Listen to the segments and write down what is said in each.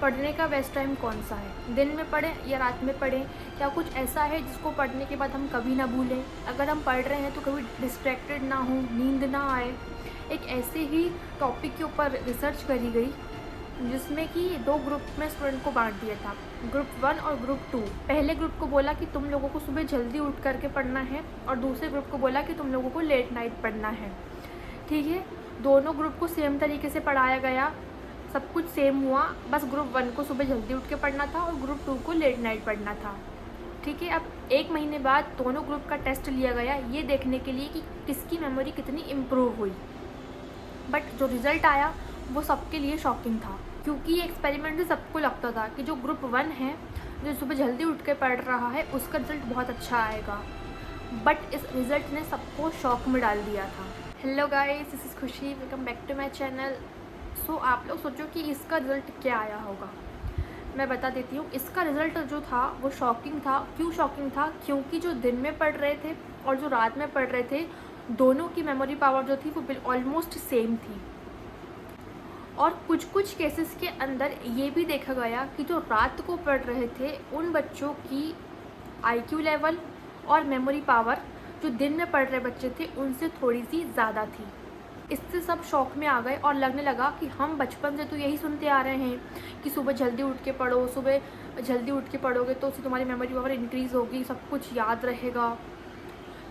पढ़ने का best time कौन सा है? दिन में पढ़ें या रात में पढ़ें? क्या कुछ ऐसा है जिसको पढ़ने के बाद हम कभी ना भूलें? अगर हम पढ़ रहे हैं तो कभी डिस्ट्रैक्टेड ना हो, नींद ना आए। एक ऐसे ही टॉपिक के ऊपर रिसर्च करी गई जिसमें कि 2 ग्रुप में स्टूडेंट को बांट दिया था, ग्रुप 1 और ग्रुप 2। पहले ग्रुप को बोला कि तुम लोगों को सुबह जल्दी उठ करके पढ़ना है और दूसरे ग्रुप को बोला कि तुम लोगों को लेट नाइट पढ़ना है। ठीक है, दोनों ग्रुप को सेम तरीके से पढ़ाया गया, सब कुछ सेम हुआ, बस ग्रुप 1 को सुबह जल्दी उठ के पढ़ना था और ग्रुप 2 को लेट नाइट पढ़ना था। ठीक है, अब 1 महीने बाद दोनों ग्रुप का टेस्ट लिया गया ये देखने के लिए कि किसकी मेमोरी कितनी इम्प्रूव हुई। बट जो रिज़ल्ट आया वो सबके लिए शॉकिंग था, क्योंकि ये एक्सपेरिमेंट से सबको लगता था कि जो ग्रुप 1 है, जो सुबह जल्दी उठ के पढ़ रहा है, उसका रिज़ल्ट बहुत अच्छा आएगा। बट इस रिज़ल्ट ने सबको शॉक में डाल दिया था। Hello guys, this is Khushi, welcome back to my channel. So आप लोग सोचो कि इसका रिज़ल्ट क्या आया होगा। मैं बता देती हूँ, इसका रिज़ल्ट जो था वो शॉकिंग था। क्यों शॉकिंग था? क्योंकि जो दिन में पढ़ रहे थे और जो रात में पढ़ रहे थे, दोनों की मेमोरी पावर जो थी वो ऑलमोस्ट सेम थी। और कुछ कुछ केसेस के अंदर ये भी देखा गया कि जो रात को पढ़ रहे थे उन बच्चों की आईक्यू लेवल और मेमोरी पावर जो दिन में पढ़ रहे बच्चे थे उनसे थोड़ी सी ज़्यादा थी। इससे सब शौक में आ गए और लगने लगा कि हम बचपन से तो यही सुनते आ रहे हैं कि सुबह जल्दी उठ के पढ़ो, सुबह जल्दी उठ के पढ़ोगे तो उससे तुम्हारी मेमोरी पावर इंक्रीज़ होगी, सब कुछ याद रहेगा।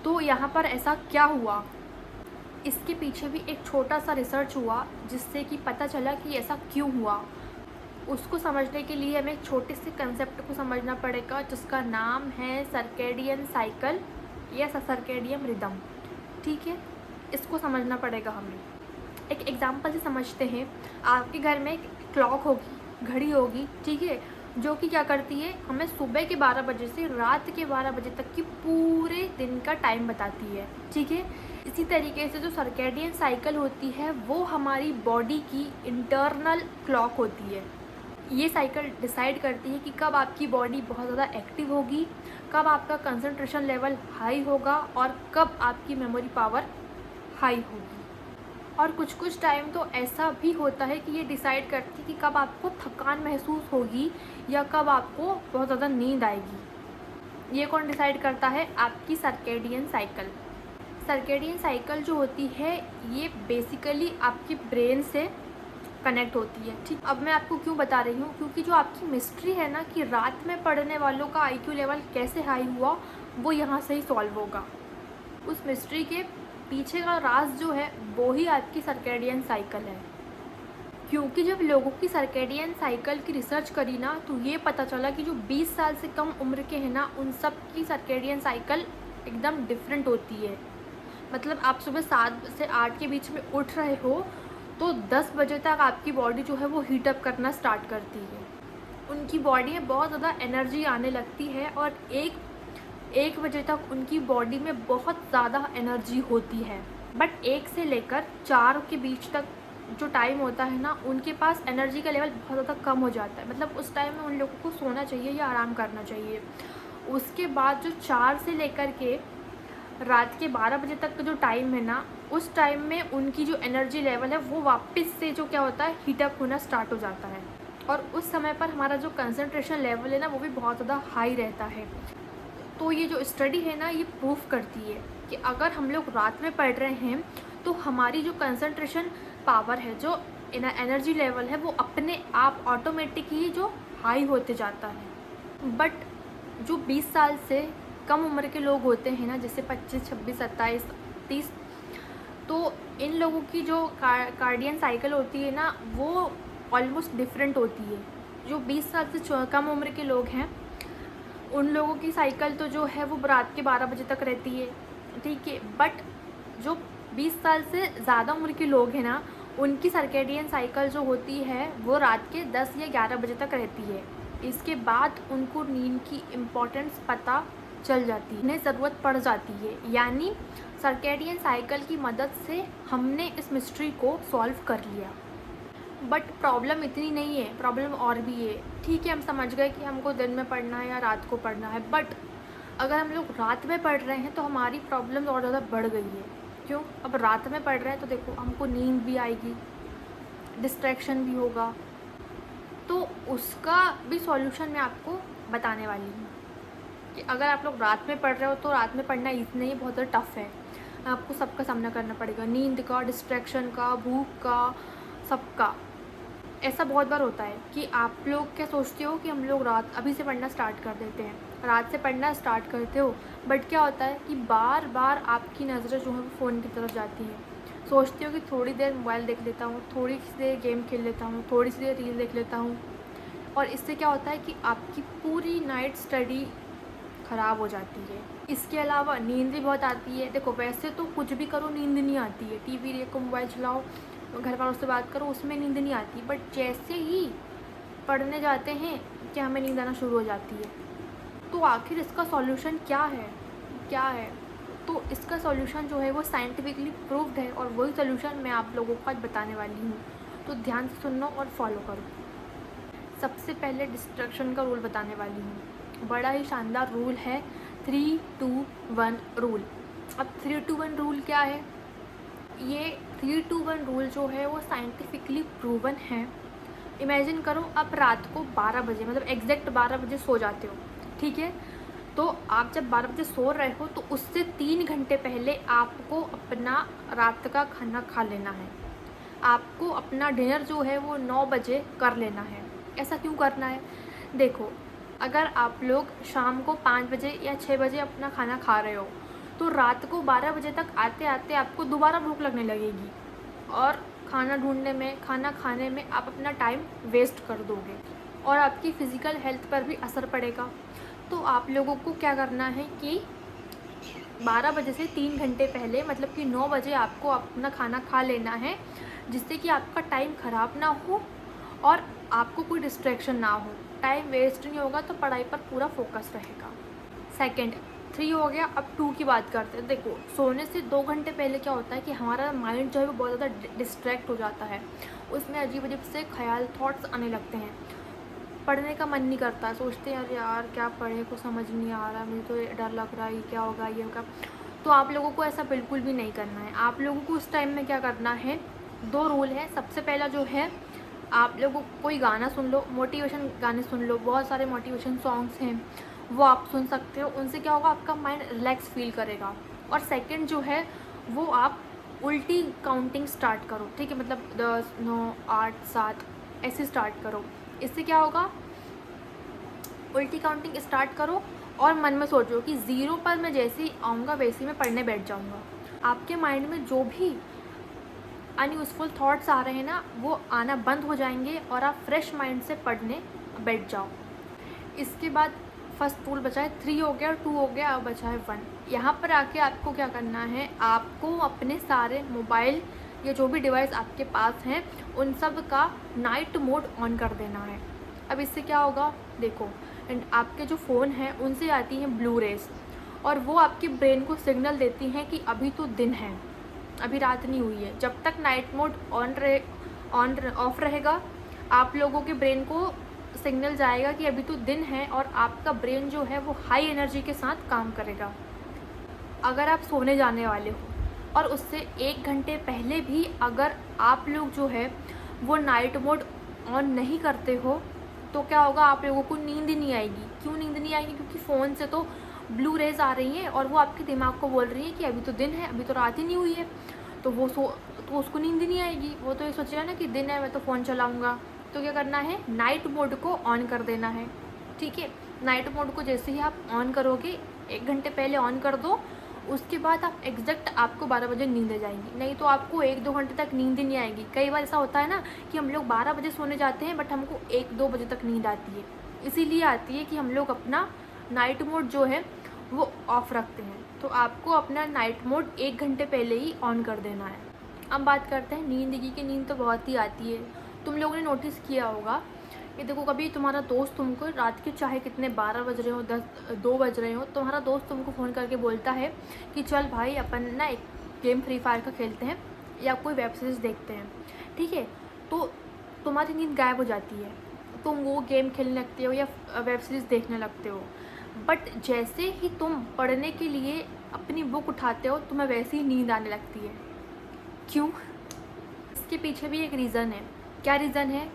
तो यहाँ पर ऐसा क्या हुआ? इसके पीछे भी एक छोटा सा रिसर्च हुआ जिससे कि पता चला कि ऐसा क्यों हुआ। उसको समझने के लिए हमें एक छोटे से कंसेप्ट को समझना पड़ेगा जिसका नाम है सर्केडियन साइकिल या सर्केडियन रिदम। ठीक है, इसको समझना पड़ेगा हमें। एक एग्जांपल से समझते हैं। आपके घर में एक क्लॉक होगी, घड़ी होगी, ठीक है, जो कि क्या करती है, हमें सुबह के 12 बजे से रात के 12 बजे तक की पूरे दिन का टाइम बताती है। ठीक है, इसी तरीके से जो सर्केडियन साइकिल होती है वो हमारी बॉडी की इंटरनल क्लॉक होती है। ये साइकिल डिसाइड करती है कि कब आपकी बॉडी बहुत ज़्यादा एक्टिव होगी, कब आपका कंसंट्रेशन लेवल हाई होगा और कब आपकी मेमोरी पावर हाई होगी। और कुछ कुछ टाइम तो ऐसा भी होता है कि ये डिसाइड करती है कि कब आपको थकान महसूस होगी या कब आपको बहुत ज़्यादा नींद आएगी। ये कौन डिसाइड करता है? आपकी सर्केडियन साइकिल। सर्केडियन साइकिल जो होती है ये बेसिकली आपकी ब्रेन से कनेक्ट होती है। ठीक, अब मैं आपको क्यों बता रही हूँ, क्योंकि जो आपकी मिस्ट्री है ना कि रात में पढ़ने वालों का आईक्यू लेवल कैसे हाई हुआ, वो यहाँ से ही सॉल्व होगा। उस मिस्ट्री के पीछे का राज जो है वो ही आपकी सर्केडियन साइकिल है। क्योंकि जब लोगों की सर्केडियन साइकिल की रिसर्च करी ना तो ये पता चला कि जो 20 साल से कम उम्र के हैं ना उन सब की सर्केडियन साइकिल एकदम डिफरेंट होती है। मतलब आप सुबह 7 से 8 के बीच में उठ रहे हो तो 10 बजे तक आपकी बॉडी जो है वो हीटअप करना स्टार्ट करती है। उनकी बॉडी में बहुत ज़्यादा एनर्जी आने लगती है और एक बजे तक उनकी बॉडी में बहुत ज़्यादा एनर्जी होती है। बट 1 से लेकर 4 के बीच तक जो टाइम होता है ना उनके पास एनर्जी का लेवल बहुत ज़्यादा कम हो जाता है। मतलब उस टाइम में उन लोगों को सोना चाहिए या आराम करना चाहिए। उसके बाद जो 4 से लेकर के रात के 12 बजे तक का जो टाइम है ना उस टाइम में उनकी जो एनर्जी लेवल है वो वापस से जो क्या होता है हीटअप होना स्टार्ट हो जाता है। और उस समय पर हमारा जो कंसंट्रेशन लेवल है ना वो भी बहुत ज़्यादा हाई रहता है। तो ये जो स्टडी है ना ये प्रूफ करती है कि अगर हम लोग रात में पढ़ रहे हैं तो हमारी जो कंसंट्रेशन पावर है, जो एनर्जी लेवल है, वो अपने आप ऑटोमेटिक ही जो हाई होते जाता है। बट जो 20 साल से कम उम्र के लोग होते हैं ना, जैसे 25, 26, 27, 30, तो इन लोगों की जो कार्डियन साइकिल होती है ना वो ऑलमोस्ट डिफरेंट होती है। जो 20 साल से कम उम्र के लोग हैं उन लोगों की साइकिल तो जो है वो रात के 12 बजे तक रहती है। ठीक है, बट जो 20 साल से ज़्यादा उम्र के लोग हैं ना उनकी सर्केडियन साइकिल जो होती है वो रात के 10 या 11 बजे तक रहती है। इसके बाद उनको नींद की इम्पोर्टेंस पता चल जाती है, उन्हें ज़रूरत पड़ जाती है। यानी सर्केडियन साइकिल की मदद से हमने इस मिस्ट्री को सॉल्व कर लिया। बट प्रॉब्लम इतनी नहीं है, प्रॉब्लम और भी है। ठीक है, हम समझ गए कि हमको दिन में पढ़ना है या रात को पढ़ना है, बट अगर हम लोग रात में पढ़ रहे हैं तो हमारी प्रॉब्लम और ज़्यादा बढ़ गई है। क्यों? अब रात में पढ़ रहे हैं तो देखो हमको नींद भी आएगी, डिस्ट्रैक्शन भी होगा, तो उसका भी सॉल्यूशन मैं आपको बताने वाली हूँ कि अगर आप लोग रात में पढ़ रहे हो तो रात में पढ़ना इजी नहीं, बहुत ज़्यादा टफ है। आपको सबका सामना करना पड़ेगा, नींद का, डिस्ट्रैक्शन का, भूख का, सबका। ऐसा बहुत बार होता है कि आप लोग क्या सोचते हो कि हम लोग रात अभी से पढ़ना स्टार्ट कर देते हैं, रात से पढ़ना स्टार्ट करते हो, बट क्या होता है कि बार बार आपकी नज़रें जो है वो फ़ोन की तरफ जाती हैं। सोचते हो कि थोड़ी देर मोबाइल देख लेता हूँ, थोड़ी सी देर गेम खेल लेता हूँ, थोड़ी सी देर रील देख लेता हूँ, और इससे क्या होता है कि आपकी पूरी नाइट स्टडी ख़राब हो जाती है। इसके अलावा नींद भी बहुत आती है। देखो वैसे तो कुछ भी करो नींद नहीं आती है, टीवी देखो, मोबाइल चलाओ, घर वालों से बात करो, उसमें नींद नहीं आती, बट जैसे ही पढ़ने जाते हैं कि हमें नींद आना शुरू हो जाती है। तो आखिर इसका सॉल्यूशन क्या है, क्या है? तो इसका सॉल्यूशन जो है वो साइंटिफिकली प्रूव्ड है, और वही सॉल्यूशन मैं आप लोगों को आज बताने वाली हूँ। तो ध्यान से सुनो और फॉलो करो। सबसे पहले डिस्ट्रैक्शन का रूल बताने वाली हूँ। बड़ा ही शानदार रूल है, 3-2-1 रूल। अब 3-2-1 रूल क्या है? ये 3-2-1 रूल जो है वो साइंटिफिकली प्रूवन है। इमेजिन करो आप रात को 12 बजे, मतलब एग्जैक्ट 12 बजे सो जाते हो, ठीक है? तो आप जब 12 बजे सो रहे हो तो उससे 3 घंटे पहले आपको अपना रात का खाना खा लेना है। आपको अपना डिनर जो है वो 9 बजे कर लेना है। ऐसा क्यों करना है? देखो, अगर आप लोग शाम को 5 बजे या 6 बजे अपना खाना खा रहे हो तो रात को 12 बजे तक आते आते आपको दोबारा भूख लगने लगेगी, और खाना ढूंढने में, खाना खाने में आप अपना टाइम वेस्ट कर दोगे, और आपकी फ़िज़िकल हेल्थ पर भी असर पड़ेगा। तो आप लोगों को क्या करना है कि 12 बजे से 3 घंटे पहले, मतलब कि 9 बजे आपको अपना खाना खा लेना है, जिससे कि आपका टाइम ख़राब ना हो और आपको कोई डिस्ट्रैक्शन ना हो, टाइम वेस्ट नहीं होगा, तो पढ़ाई पर पूरा फोकस रहेगा। सेकंड, 3 हो गया। अब 2 की बात करते हैं। देखो, सोने से 2 घंटे पहले क्या होता है कि हमारा माइंड जो है वो बहुत ज़्यादा डिस्ट्रैक्ट हो जाता है, उसमें अजीब अजीब से ख्याल, थॉट्स आने लगते हैं, पढ़ने का मन नहीं करता, सोचते हैं यार क्या पढ़े, कुछ समझ नहीं आ रहा, मुझे तो डर लग रहा है, ये क्या होगा, ये होगा। तो आप लोगों को ऐसा बिल्कुल भी नहीं करना है। आप लोगों को उस टाइम में क्या करना है, 2 रूल है। सबसे पहला जो है, आप लोगों को कोई गाना सुन लो, मोटिवेशन गाने सुन लो, बहुत सारे मोटिवेशन सॉन्ग्स हैं वो आप सुन सकते हो। उनसे क्या होगा, आपका माइंड रिलैक्स फील करेगा। और सेकंड जो है वो, आप उल्टी काउंटिंग स्टार्ट करो, ठीक है? मतलब 10, 9, 8, 7 ऐसे स्टार्ट करो। इससे क्या होगा, उल्टी काउंटिंग स्टार्ट करो और मन में सोचो कि 0 पर मैं जैसे ही आऊँगा वैसे ही मैं पढ़ने बैठ जाऊँगा। आपके माइंड में जो भी अनयूज़फुल थॉट्स आ रहे हैं ना, वो आना बंद हो जाएंगे और आप फ्रेश माइंड से पढ़ने बैठ जाओ। इसके बाद फर्स्ट रूल बचा है 3 हो गया, 2 हो गया, अब बचा है 1। यहाँ पर आके आपको क्या करना है, आपको अपने सारे मोबाइल या जो भी डिवाइस आपके पास हैं उन सब का नाइट मोड ऑन कर देना है। अब इससे क्या होगा, देखो, आपके जो फ़ोन हैं उनसे आती हैं ब्लू रेस, और वो आपके ब्रेन को सिग्नल देती हैं कि अभी तो दिन है, अभी रात नहीं हुई है। जब तक नाइट मोड ऑफ रहेगा, आप लोगों के ब्रेन को सिग्नल जाएगा कि अभी तो दिन है, और आपका ब्रेन जो है वो हाई एनर्जी के साथ काम करेगा। अगर आप सोने जाने वाले हो और उससे 1 घंटे पहले भी अगर आप लोग जो है वो नाइट मोड ऑन नहीं करते हो तो क्या होगा, आप लोगों को नींद ही नहीं आएगी। क्यों नींद नहीं आएगी? क्योंकि फ़ोन से तो ब्लू रेज आ रही हैं और वो आपके दिमाग को बोल रही हैं कि अभी तो दिन है, अभी तो रात ही नहीं हुई है। तो तो उसको नींद ही नहीं आएगी, वो तो ये सोचेगा ना कि दिन है, मैं तो फ़ोन चलाऊँगा। तो क्या करना है, नाइट मोड को ऑन कर देना है, ठीक है? नाइट मोड को जैसे ही आप ऑन करोगे, 1 घंटे पहले ऑन कर दो, उसके बाद आप एग्जैक्ट आपको 12 बजे नींद आ जाएगी। नहीं तो आपको 1-2 घंटे तक नींद ही नहीं आएगी। कई बार ऐसा होता है ना कि हम लोग 12 बजे सोने जाते हैं बट हमको 1-2 बजे तक नींद आती है। इसीलिए आती है कि हम लोग अपना नाइट मोड जो है वो ऑफ़ रखते हैं। तो आपको अपना नाइट मोड 1 घंटे पहले ही ऑन कर देना है। अब बात करते हैं नींद की, कि नींद तो बहुत ही आती है। तुम लोगों ने नोटिस किया होगा कि देखो, कभी तुम्हारा दोस्त तुमको रात के चाहे कितने 12 बज रहे हो, 2 बज रहे हो, तुम्हारा दोस्त तुमको फ़ोन करके बोलता है कि चल भाई अपन ना एक गेम फ्री फायर का खेलते हैं या कोई वेब सीरीज़ देखते हैं, ठीक है? तो तुम्हारी नींद गायब हो जाती है, तुम वो गेम खेलने लगते हो या वेब सीरीज़ देखने लगते हो। बट जैसे ही तुम पढ़ने के लिए अपनी बुक उठाते हो, तुम्हें वैसे ही नींद आने लगती है। क्यों? इसके पीछे भी एक रीज़न है। क्या रीज़न है?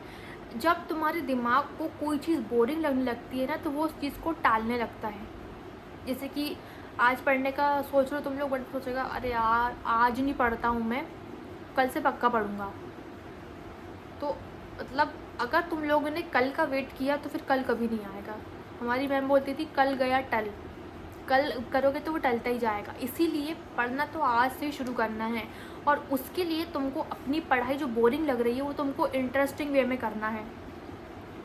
जब तुम्हारे दिमाग को कोई चीज़ बोरिंग लगने लगती है ना, तो वो उस चीज़ को टालने लगता है। जैसे कि आज पढ़ने का सोच रहे हो तुम लोग, बट सोचेगा अरे यार आज नहीं पढ़ता हूँ मैं, कल से पक्का पढ़ूँगा। तो मतलब अगर तुम लोगों ने कल का वेट किया तो फिर कल कभी नहीं आएगा। हमारी मैम बोलती थी कल गया टल, कल करोगे तो वो टलता ही जाएगा। इसीलिए पढ़ना तो आज से ही शुरू करना है, और उसके लिए तुमको अपनी पढ़ाई जो बोरिंग लग रही है वो तुमको इंटरेस्टिंग वे में करना है।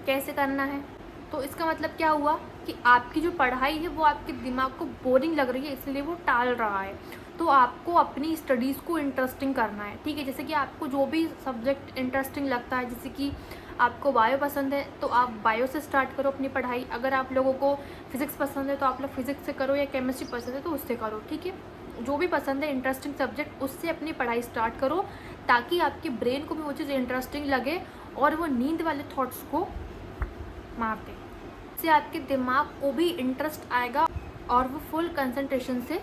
कैसे करना है? तो इसका मतलब क्या हुआ कि आपकी जो पढ़ाई है वो आपके दिमाग को बोरिंग लग रही है, इसलिए वो टाल रहा है। तो आपको अपनी स्टडीज़ को इंटरेस्टिंग करना है, ठीक है। जैसे कि आपको जो भी सब्जेक्ट इंटरेस्टिंग लगता है, जैसे कि आपको बायो पसंद है तो आप बायो से स्टार्ट करो अपनी पढ़ाई। अगर आप लोगों को फिज़िक्स पसंद है तो आप लोग फिज़िक्स से करो, या केमिस्ट्री पसंद है तो उससे करो, ठीक है। जो भी पसंद है इंटरेस्टिंग सब्जेक्ट, उससे अपनी पढ़ाई स्टार्ट करो, ताकि आपके ब्रेन को भी वो चीज़ इंटरेस्टिंग लगे और वो नींद वाले थॉट्स को मार दे। इससे आपके दिमाग को भी इंटरेस्ट आएगा और वो फुल कंसंट्रेशन से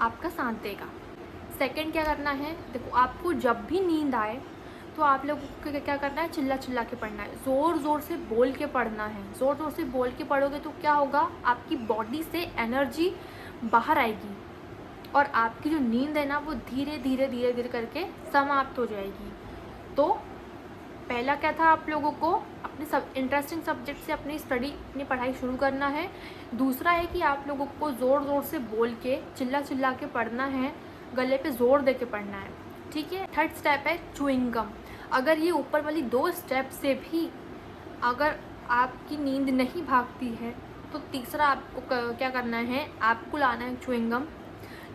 आपका साथ देगा। सेकंड क्या करना है, देखो आपको जब भी नींद आए तो आप लोगों को क्या करना है, चिल्ला चिल्ला के पढ़ना है, ज़ोर ज़ोर से बोल के पढ़ना है। ज़ोर ज़ोर से बोल के पढ़ोगे तो क्या होगा, आपकी बॉडी से एनर्जी बाहर आएगी और आपकी जो नींद है ना वो धीरे धीरे धीरे धीरे करके समाप्त हो जाएगी। तो पहला क्या था, आप लोगों को अपने सब इंटरेस्टिंग सब्जेक्ट से अपनी स्टडी, अपनी पढ़ाई शुरू करना है। दूसरा है कि आप लोगों को ज़ोर ज़ोर से बोल के चिल्ला चिल्ला के पढ़ना है, गले पे ज़ोर दे के पढ़ना है, ठीक है। थर्ड स्टेप है च्युइंग गम। अगर ये ऊपर वाली 2 स्टेप से भी अगर आपकी नींद नहीं भागती है तो तीसरा आपको क्या करना है, आपको लाना है च्युइंग गम।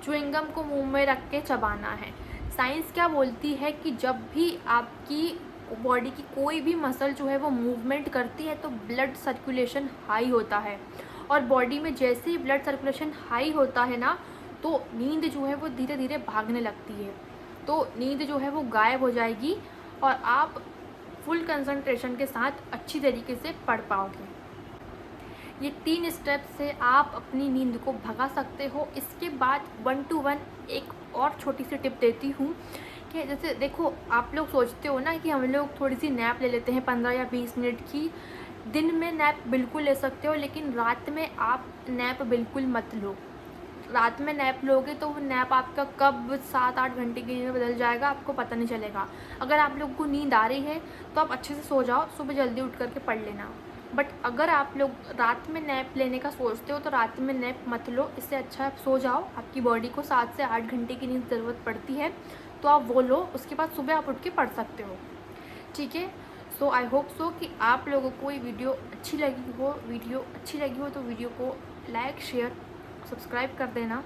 च्युइंग गम को मुंह में रख के चबाना है। साइंस क्या बोलती है कि जब भी आपकी बॉडी की कोई भी मसल जो है वो मूवमेंट करती है तो ब्लड सर्कुलेशन हाई होता है, और बॉडी में जैसे ही ब्लड सर्कुलेशन हाई होता है ना, तो नींद जो है वो धीरे धीरे भागने लगती है। तो नींद जो है वो गायब हो जाएगी और आप फुल कंसंट्रेशन के साथ अच्छी तरीके से पढ़ पाओगे। ये 3 स्टेप से आप अपनी नींद को भगा सकते हो। इसके बाद 1 to 1 एक और छोटी सी टिप देती हूँ कि जैसे देखो, आप लोग सोचते हो ना कि हम लोग थोड़ी सी नैप ले लेते हैं 15 या 20 मिनट की। दिन में नैप बिल्कुल ले सकते हो, लेकिन रात में आप नैप बिल्कुल मत लो। रात में नैप लोगे तो वो नैप आपका कब 7-8 घंटे के लिए बदल जाएगा, आपको पता नहीं चलेगा। अगर आप लोगों को नींद आ रही है तो आप अच्छे से सो जाओ, सुबह जल्दी उठ करके पढ़ लेना। बट अगर आप लोग रात में नैप लेने का सोचते हो तो रात में नैप मत लो, इससे अच्छा आप सो जाओ। आपकी बॉडी को 7 से 8 घंटे की नींद ज़रूरत पड़ती है, तो आप वो लो, उसके बाद सुबह आप उठ के पढ़ सकते हो, ठीक है। सो आई होप सो कि आप लोगों को ये वीडियो अच्छी लगी हो। तो वीडियो को लाइक, शेयर, सब्सक्राइब कर देना,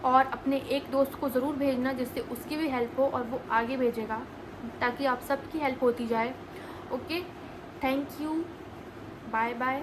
और अपने एक दोस्त को ज़रूर भेजना जिससे उसकी भी हेल्प हो और वो आगे भेजेगा, ताकि आप सबकी हेल्प होती जाए। Okay, thank you, bye bye.